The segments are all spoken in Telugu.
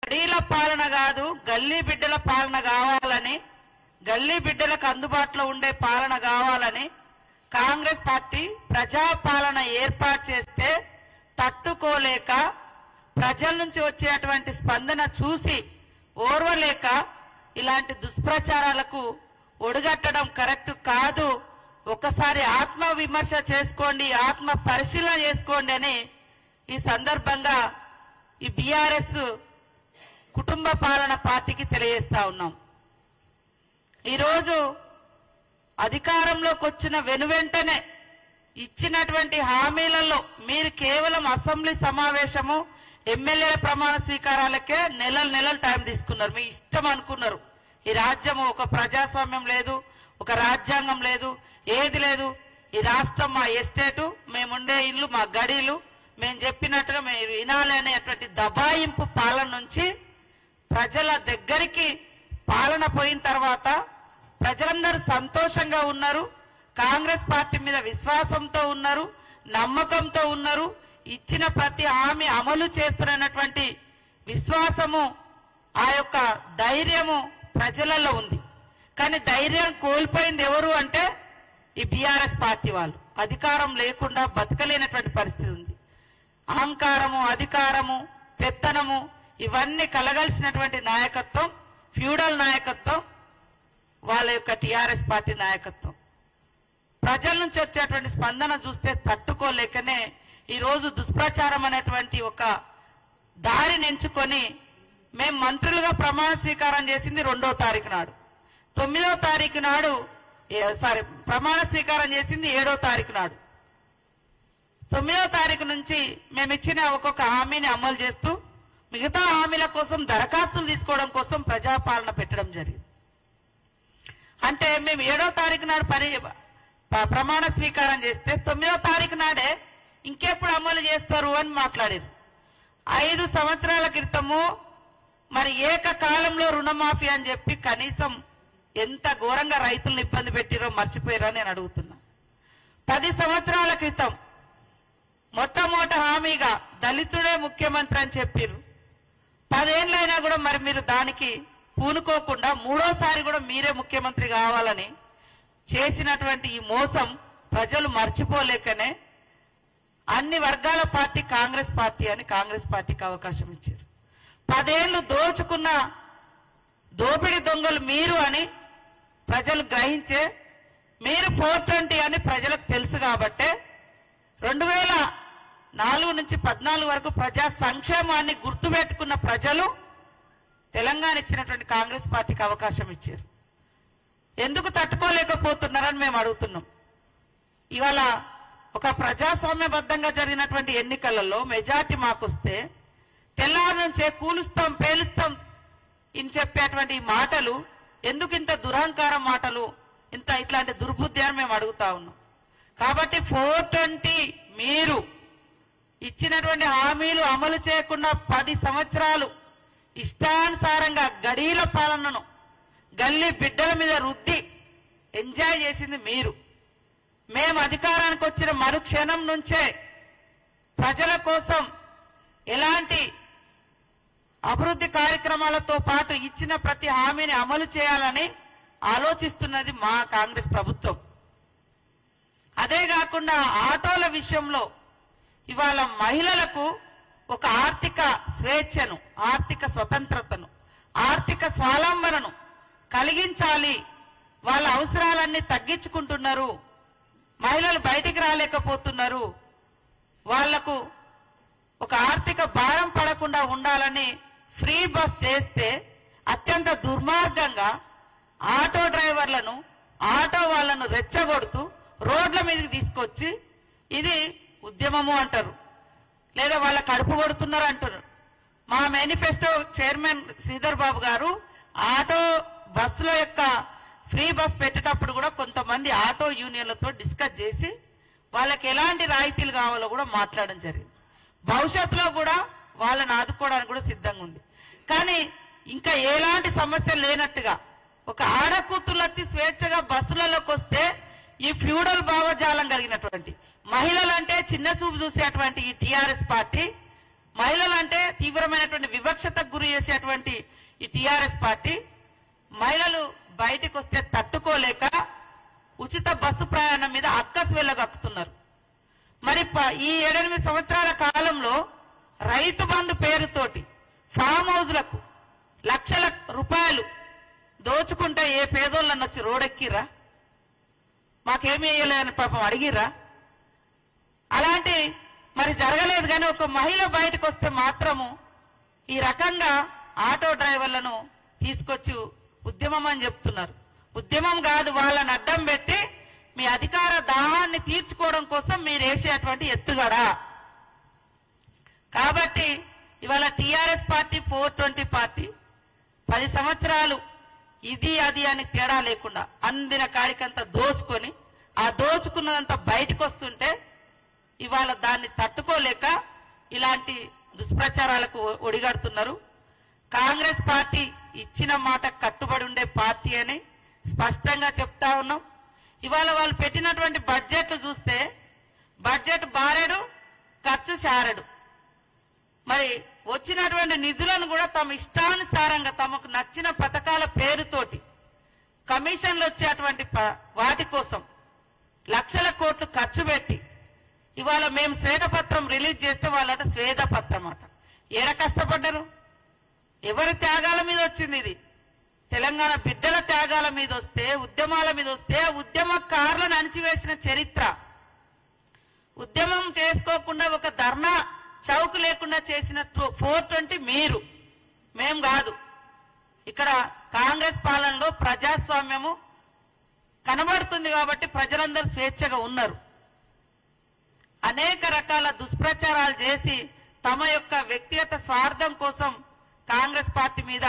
గడీల పాలన కాదు, గల్లీ బిడ్డల పాలన కావాలని, గల్లీ బిడ్డలకు అందుబాటులో ఉండే పాలన కావాలని కాంగ్రెస్ పార్టీ ప్రజాపాలన ఏర్పాటు చేస్తే తట్టుకోలేక, ప్రజల నుంచి వచ్చేటువంటి స్పందన చూసి ఓర్వలేక ఇలాంటి దుష్ప్రచారాలకు ఒడిగట్టడం కరెక్ట్ కాదు. ఒకసారి ఆత్మ విమర్శ చేసుకోండి, ఆత్మ పరిశీలన చేసుకోండి అని ఈ సందర్భంగా ఈ బీఆర్ఎస్ కుటుంబ పాలన పార్టీకి తెలియజేస్తా ఉన్నాం. ఈరోజు అధికారంలోకి వచ్చిన వెనువెంటనే ఇచ్చినటువంటి హామీలలో మీరు కేవలం అసెంబ్లీ సమావేశము, ఎమ్మెల్యేల ప్రమాణ స్వీకారాలకే నెలలు టైం తీసుకున్నారు. మీ ఇష్టం అనుకున్నారు. ఈ రాజ్యం ఒక ప్రజాస్వామ్యం లేదు, ఒక రాజ్యాంగం లేదు, ఏది లేదు. ఈ రాష్ట్రం మా ఎస్టేటు, మేముండే ఇల్లు మా గడీలు, మేము చెప్పినట్టుగా మేము వినాలి అనేటువంటి దబాయింపు పాలన నుంచి ప్రజల దగ్గరికి పాలన పోయిన తర్వాత ప్రజలందరూ సంతోషంగా ఉన్నారు, కాంగ్రెస్ పార్టీ మీద విశ్వాసంతో ఉన్నారు, నమ్మకంతో ఉన్నారు. ఇచ్చిన ప్రతి హామీ అమలు చేస్తున్నటువంటి విశ్వాసము, ఆ యొక్క ధైర్యము ప్రజలలో ఉంది. కానీ ధైర్యం కోల్పోయింది ఎవరు అంటే ఈ బీఆర్ఎస్ పార్టీ వాళ్ళు. అధికారం లేకుండా బతకలేనటువంటి పరిస్థితి ఉంది. అహంకారము, అధికారము, పెత్తనము ఇవన్నీ కలగలిసినటువంటి నాయకత్వం, ఫ్యూడల్ నాయకత్వం వాళ్ళ యొక్క టీఆర్ఎస్ పార్టీ నాయకత్వం. ప్రజల నుంచి వచ్చేటువంటి స్పందన చూస్తే తట్టుకోలేకనే ఈరోజు దుష్ప్రచారం అనేటువంటి ఒక దారిని ఎంచుకొని మేము మంత్రులుగా ప్రమాణ స్వీకారం చేసింది 2వ తారీఖు నాడు, 9వ తారీఖు నాడు ప్రమాణ స్వీకారం చేసింది 7వ తారీఖు నాడు. 9వ తారీఖు నుంచి మేము ఇచ్చిన ఒక్కొక్క హామీని అమలు చేస్తూ మిగతా హామీల కోసం దరఖాస్తులు తీసుకోవడం కోసం ప్రజాపాలన పెట్టడం జరిగింది. అంటే మేము 7వ తారీఖు నాడు ప్రమాణ స్వీకారం చేస్తే 9వ తారీఖు నాడే ఇంకెప్పుడు అమలు చేస్తారు అని మాట్లాడారు. 5 సంవత్సరాల క్రితము మరి ఏకకాలంలో రుణమాఫీ అని చెప్పి కనీసం ఎంత ఘోరంగా రైతులను ఇబ్బంది పెట్టిరో మర్చిపోయారని నేను అడుగుతున్నా. 10 సంవత్సరాల క్రితం మొట్టమొదటి హామీగా దళితుడే ముఖ్యమంత్రి అని చెప్పారు. 10 ఏళ్ళైనా కూడా మరి మీరు దానికి పూనుకోకుండా 3వసారి కూడా మీరే ముఖ్యమంత్రి కావాలని చేసినటువంటి ఈ మోసం ప్రజలు మర్చిపోలేకనే అన్ని వర్గాల పార్టీ కాంగ్రెస్ పార్టీ అని కాంగ్రెస్ పార్టీకి అవకాశం ఇచ్చారు. 10 ఏళ్లు దోచుకున్న దోపిడీ దొంగలు మీరు అని ప్రజలు గ్రహించే, మీరు 420 అని ప్రజలకు తెలుసు కాబట్టే 2004 నుంచి 14 వరకు ప్రజా సంక్షేమాన్ని గుర్తుపెట్టుకున్న ప్రజలు తెలంగాణ ఇచ్చినటువంటి కాంగ్రెస్ పార్టీకి అవకాశం ఇచ్చారు. ఎందుకు తట్టుకోలేకపోతున్నారని మేము అడుగుతున్నాం. ఇవాళ ఒక ప్రజాస్వామ్యబద్ధంగా జరిగినటువంటి ఎన్నికలలో మెజార్టీ మాకొస్తే తెల్లారి నుంచే కూలుస్తాం, పేలుస్తాం ఇని చెప్పేటువంటి మాటలు ఎందుకు ఇంత దురహంకారం మాటలు, ఇట్లాంటి దుర్బుద్ధి అని మేము అడుగుతా ఉన్నాం. కాబట్టి 420 మీరు ఇచ్చినటువంటి హామీలు అమలు చేయకుండా 10 సంవత్సరాలు ఇష్టానుసారంగా గడీల పాలనను గల్లీ బిడ్డల మీద రుద్ది ఎంజాయ్ చేసింది మీరు. మేము అధికారానికి వచ్చిన మరుక్షణం నుంచే ప్రజల కోసం ఎలాంటి అభివృద్ధి కార్యక్రమాలతో పాటు ఇచ్చిన ప్రతి హామీని అమలు చేయాలని ఆలోచిస్తున్నది మా కాంగ్రెస్ ప్రభుత్వం. అదే కాకుండా ఆటోల విషయంలో ఇవాళ మహిళలకు ఒక ఆర్థిక స్వేచ్ఛను, ఆర్థిక స్వతంత్రతను, ఆర్థిక స్వావలంబనను కలిగించాలి. వాళ్ళ అవసరాలన్నీ తగ్గించుకుంటున్నారు, మహిళలు బయటికి రాలేకపోతున్నారు, వాళ్లకు ఒక ఆర్థిక భారం పడకుండా ఉండాలని ఫ్రీ బస్ చేస్తే అత్యంత దుర్మార్గంగా ఆటో డ్రైవర్లను, ఆటో వాళ్లను రెచ్చగొడుతూ రోడ్ల మీదకి తీసుకొచ్చి ఇది ఉద్యమము అంటారు, లేదా వాళ్ళ కడుపు కొడుతున్నారు అంటారు. మా మేనిఫెస్టో చైర్మన్ శ్రీధర్ బాబు గారు ఆటో బస్సుల యొక్క ఫ్రీ బస్ పెట్టేటప్పుడు కూడా కొంతమంది ఆటో యూనియన్లతో డిస్కస్ చేసి వాళ్ళకి ఎలాంటి రాయితీలు కావాలో కూడా మాట్లాడడం జరిగింది. భవిష్యత్తులో కూడా వాళ్ళని ఆదుకోవడానికి కూడా సిద్ధంగా ఉంది. కానీ ఇంకా ఎలాంటి సమస్యలు లేనట్టుగా ఒక ఆడకూతులు వచ్చి స్వేచ్ఛగా బస్సులలోకి వస్తే ఈ ఫ్యూడల్ భావజాలం కలిగినటువంటి మహిళలంటే చిన్న చూపు చూసేటువంటి ఈ టీఆర్ఎస్ పార్టీ మహిళలంటే తీవ్రమైనటువంటి వివక్షతకు గురి చేసేటువంటి ఈ టిఆర్ఎస్ పార్టీ మహిళలు బయటకు వస్తే తట్టుకోలేక ఉచిత బస్సు ప్రయాణం మీద అక్కసు వెళ్ళగక్కుతున్నారు. మరి ఈ 7-8 సంవత్సరాల కాలంలో రైతు బంధు పేరుతోటి ఫామ్ హౌజ్లకు లక్షల రూపాయలు దోచుకుంటే ఏ పేదోళ్ళని వచ్చి రోడెక్కిరా, మాకేమీ వేయలేదని పాపం అడిగిర్రా? అలాంటి మరి జరగలేదు. కానీ ఒక మహిళ బయటకు వస్తే మాత్రము ఈ రకంగా ఆటో డ్రైవర్లను తీసుకొచ్చి ఉద్యమం అని చెప్తున్నారు. ఉద్యమం కాదు, వాళ్ళని అడ్డం పెట్టి మీ అధికార దాహాన్ని తీర్చుకోవడం కోసం మీరు వేసేటువంటి ఎత్తుగడ. కాబట్టి ఇవాళ టిఆర్ఎస్ పార్టీ 420 పార్టీ 10 సంవత్సరాలు ఇది అది అని తేడా లేకుండా అందిన కాడికంతా దోచుకొని ఆ దోచుకున్నదంతా బయటకు వస్తుంటే ఇవాళ దాన్ని తట్టుకోలేక ఇలాంటి దుష్ప్రచారాలకు ఒడిగడుతున్నారు. కాంగ్రెస్ పార్టీ ఇచ్చిన మాట కట్టుబడి ఉండే పార్టీ అని స్పష్టంగా చెప్తా ఉన్నాం. ఇవాళ వాళ్ళు పెట్టినటువంటి బడ్జెట్ చూస్తే బడ్జెట్ బారెడు, ఖర్చు శారెడు. మరి వచ్చినటువంటి నిధులను కూడా తమ ఇష్టానుసారంగా తమకు నచ్చిన పథకాల పేరుతోటి కమిషన్లు వచ్చేటువంటి వాటి కోసం లక్షల కోట్లు ఖర్చు పెట్టి ఇవాళ మేము శ్వేతపత్రం రిలీజ్ చేస్తే వాళ్ళట శ్వేతపత్రం అట. ఏడ కష్టపడ్డారు? ఎవరి త్యాగాల మీద వచ్చింది ఇది? తెలంగాణ బిడ్డల త్యాగాల మీద వస్తే, ఉద్యమాల మీద వస్తే ఉద్యమకారులను అణిచివేసిన చరిత్ర. ఉద్యమం చేసుకోకుండా ఒక ధర్నా చౌక్ లేకుండా చేసిన 420 మీరు, మేం కాదు. ఇక్కడ కాంగ్రెస్ పాలనలో ప్రజాస్వామ్యము కనబడుతుంది కాబట్టి ప్రజలందరూ స్వేచ్ఛగా ఉన్నారు. అనేక రకాల దుష్ప్రచారాలు చేసి తమ యొక్క వ్యక్తిగత స్వార్థం కోసం కాంగ్రెస్ పార్టీ మీద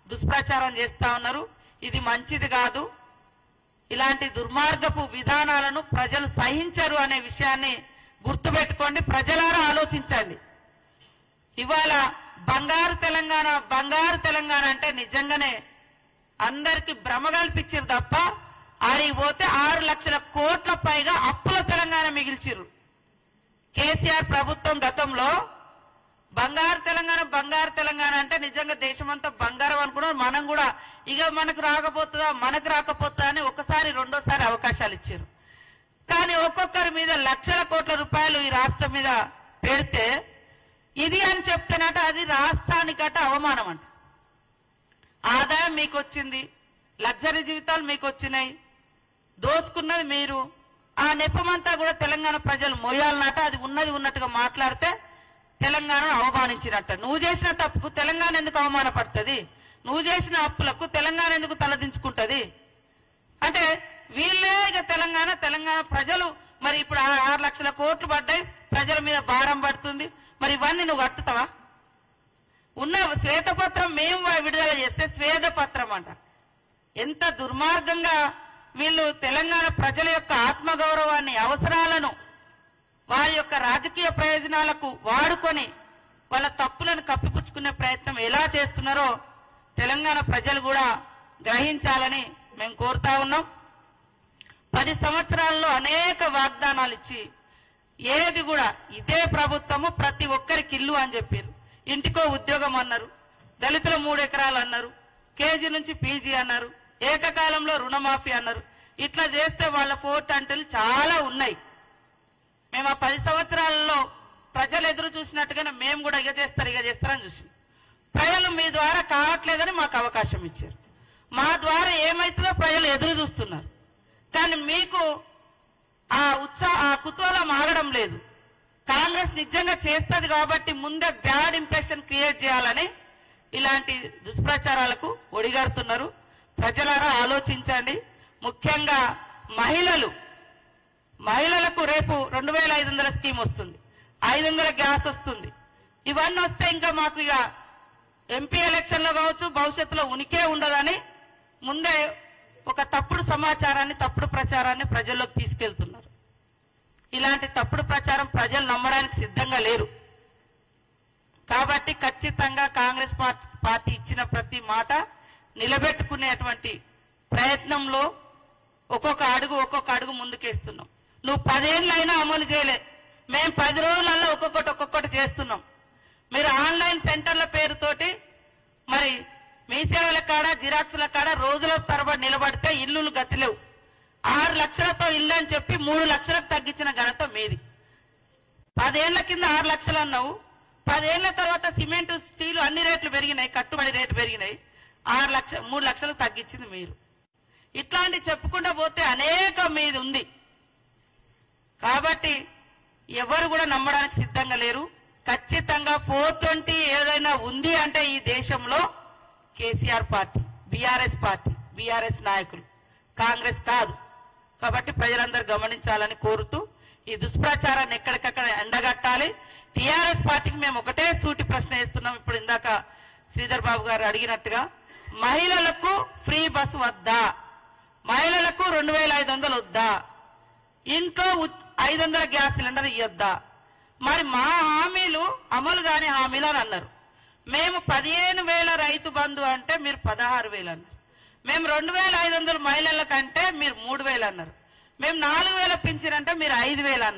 దుష్ప్రచారం చేస్తా ఉన్నారు. ఇది మంచిది కాదు. ఇలాంటి దుర్మార్గపు విధానాలను ప్రజలు సహించరు అనే విషయాన్ని గుర్తుపెట్టుకోండి. ప్రజలారా ఆలోచించండి. ఇవాళ బంగారు తెలంగాణ అంటే నిజంగానే అందరికి భ్రమ కల్పించారు తప్ప ఆడికి పోతే 6 లక్షల కోట్ల పైగా అప్పుల తెలంగాణ మిగిల్చిర్రు. కేసీఆర్ ప్రభుత్వం గతంలో బంగారు తెలంగాణ అంటే నిజంగా దేశమంతా బంగారం అనుకున్నారు. మనం కూడా ఇక మనకు రాకపోతుందా అని ఒకసారి రెండోసారి అవకాశాలు ఇచ్చారు. కానీ ఒక్కొక్కరి మీద లక్షల కోట్ల రూపాయలు ఈ రాష్ట్రం మీద పెడితే ఇది అని చెప్తేనట అది రాష్ట్రానికట అవమానం అంట. ఆదాయం మీకు వచ్చింది, లగ్జరీ జీవితాలు మీకు వచ్చినాయి, దోసుకున్నది మీరు. ఆ నెపమంతా కూడా తెలంగాణ ప్రజలు మోయాలన్నట. అది ఉన్నది ఉన్నట్టుగా మాట్లాడితే తెలంగాణను అవమానించినట్ట. నువ్వు చేసిన తప్పుకు తెలంగాణ ఎందుకు అవమానపడుతుంది? నువ్వు చేసిన అప్పులకు తెలంగాణ ఎందుకు తలదించుకుంటది? అంటే వీళ్ళే ఇక తెలంగాణ ప్రజలు మరి ఇప్పుడు 6 లక్షల కోట్లు పడ్డాయి, ప్రజల మీద భారం పడుతుంది. మరి ఇవన్నీ నువ్వు కట్టుతావా? ఉన్న శ్వేతపత్రం మేము విడుదల చేస్తే శ్వేతపత్రం అంట. ఎంత దుర్మార్గంగా వీళ్ళు తెలంగాణ ప్రజల యొక్క ఆత్మగౌరవాన్ని, అవసరాలను వారి యొక్క రాజకీయ ప్రయోజనాలకు వాడుకొని వాళ్ళ తప్పులను కప్పిపుచ్చుకునే ప్రయత్నం ఎలా చేస్తున్నారో తెలంగాణ ప్రజలు కూడా గ్రహించాలని మేము కోరుతా ఉన్నాం. 10 సంవత్సరాల్లో అనేక వాగ్దానాలు ఇచ్చి ఏది కూడా ఇదే ప్రభుత్వము ప్రతి ఒక్కరికి ఇల్లు అని చెప్పారు, ఇంటికో ఉద్యోగం అన్నారు, దళితుల 3 ఎకరాలు అన్నారు, కేజీ నుంచి పీజీ అన్నారు, ఏకకాలంలో రుణమాఫీ అన్నారు. ఇట్లా చేస్తే వాళ్ళ 420 చాలా ఉన్నాయి. మేము ఆ 10 సంవత్సరాలలో ప్రజలు ఎదురు చూసినట్టుగానే మేము కూడా ఇక చేస్తారని చూసాం. ప్రజలు మీ ద్వారా కావట్లేదని మాకు అవకాశం ఇచ్చారు. మా ద్వారా ఏమైతుందో ప్రజలు ఎదురు చూస్తున్నారు. కానీ మీకు ఆ కుతూహలం ఆగడం లేదు. కాంగ్రెస్ నిజంగా చేస్తుంది కాబట్టి ముందే బ్యాడ్ ఇంప్రెషన్ క్రియేట్ చేయాలని ఇలాంటి దుష్ప్రచారాలకు ఒడిగడుతున్నారు. ప్రజలారా ఆలోచించండి. ముఖ్యంగా మహిళలకు రేపు 2500 స్కీమ్ వస్తుంది, 500 గ్యాస్ వస్తుంది. ఇవన్నీ వస్తే ఇంకా మాకు ఇక ఎంపీ ఎలక్షన్లో కావచ్చు భవిష్యత్తులో ఉనికే ఉండదని ముందే ఒక తప్పుడు సమాచారాన్ని, తప్పుడు ప్రచారాన్ని ప్రజల్లోకి తీసుకెళ్తున్నారు. ఇలాంటి తప్పుడు ప్రచారం ప్రజలు నమ్మడానికి సిద్ధంగా లేరు. కాబట్టి ఖచ్చితంగా కాంగ్రెస్ పార్టీ ఇచ్చిన ప్రతి మాట నిలబెట్టుకునేటువంటి ప్రయత్నంలో ఒక్కొక్క అడుగు ముందుకేస్తున్నాం. నువ్వు 10 ఏళ్ళైనా అమలు చేయలే, మేము 10 రోజులలో ఒక్కొక్కటి చేస్తున్నాం. మీరు ఆన్లైన్ సెంటర్ల పేరుతోటి మరి మీ సేవల కాడ జిరాక్సుల కాడ రోజుల తరబడి నిలబడితే ఇల్లులు గతిలేవు. 6 లక్షలతో ఇల్లు అని చెప్పి 3 లక్షలకు తగ్గించిన ఘనత మీది. 10 ఏళ్ల కింద 6 లక్షలు అన్నావు. 10 ఏళ్ల తర్వాత సిమెంట్ స్టీల్ అన్ని రేట్లు పెరిగినాయి, కట్టుబడి రేటు పెరిగినాయి. 3 లక్షలకు తగ్గించింది మీరు. ఇట్లాంటి చెప్పుకుంటూ పోతే అనేకం మీది ఉంది. కాబట్టి ఎవరు కూడా నమ్మడానికి సిద్ధంగా లేరు. ఖచ్చితంగా 420 ఏదైనా ఉంది అంటే ఈ దేశంలో KCR party, BRS party, BRS నాయకులు, కాంగ్రెస్ కాదు. కాబట్టి ప్రజలందరూ గమనించాలని కోరుతూ ఈ దుష్ప్రచారాన్ని ఎక్కడికక్కడ ఎండగట్టాలి. టీఆర్ఎస్ పార్టీకి మేము ఒకటే సూటి ప్రశ్న వేస్తున్నాం. ఇప్పుడు ఇందాక శ్రీధర్ బాబు గారు అడిగినట్టుగా మహిళలకు ఫ్రీ బస్సు వద్దా, మహిళలకు 2500 వద్దా, ఇంట్లో 500 గ్యాస్ సిలిండర్ ఇవ్వద్దా? మరి మా హామీలు అమలు కాని హామీలు అని అన్నారు. మేము 15,000 రైతు బంధు అంటే మీరు 16,000 అన్నారు. మేము 2,500 మహిళలకంటే మీరు 3,000 అన్నారు. మేము 4,000 పింఛన్ అంటే మీరు 5,000 అన్నారు.